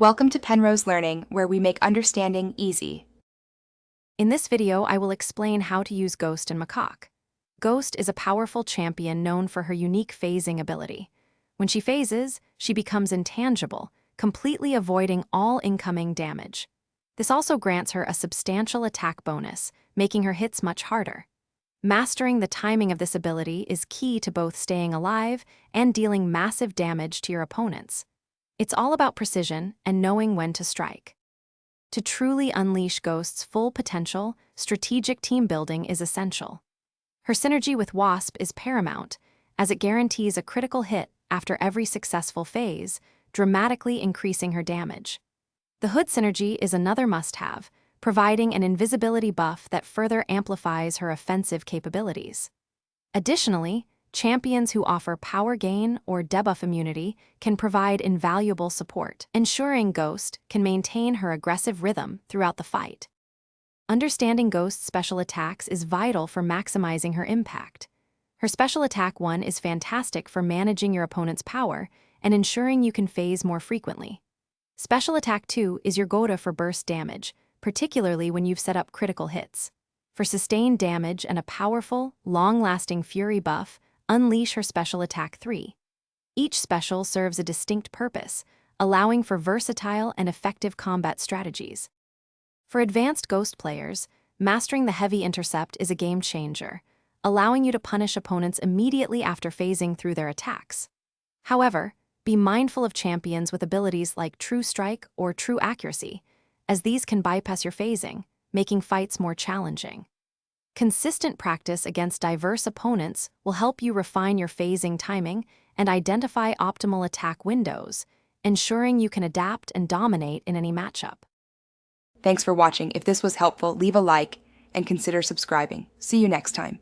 Welcome to Penrose Learning, where we make understanding easy. In this video, I will explain how to use Ghost in MCOC. Ghost is a powerful champion known for her unique phasing ability. When she phases, she becomes intangible, completely avoiding all incoming damage. This also grants her a substantial attack bonus, making her hits much harder. Mastering the timing of this ability is key to both staying alive and dealing massive damage to your opponents. It's all about precision and knowing when to strike. To truly unleash Ghost's full potential, strategic team building is essential. Her synergy with Wasp is paramount, as it guarantees a critical hit after every successful phase, dramatically increasing her damage. The Hood synergy is another must-have, providing an invisibility buff that further amplifies her offensive capabilities. Additionally, champions who offer power gain or debuff immunity can provide invaluable support, ensuring Ghost can maintain her aggressive rhythm throughout the fight. Understanding Ghost's special attacks is vital for maximizing her impact. Her Special Attack 1 is fantastic for managing your opponent's power and ensuring you can phase more frequently. Special Attack 2 is your go-to for burst damage, particularly when you've set up critical hits. For sustained damage and a powerful, long-lasting Fury buff, unleash her Special Attack 3. Each special serves a distinct purpose, allowing for versatile and effective combat strategies. For advanced Ghost players, mastering the Heavy Intercept is a game changer, allowing you to punish opponents immediately after phasing through their attacks. However, be mindful of champions with abilities like True Strike or True Accuracy, as these can bypass your phasing, making fights more challenging. Consistent practice against diverse opponents will help you refine your phasing timing and identify optimal attack windows, ensuring you can adapt and dominate in any matchup. Thanks for watching. If this was helpful, leave a like and consider subscribing. See you next time.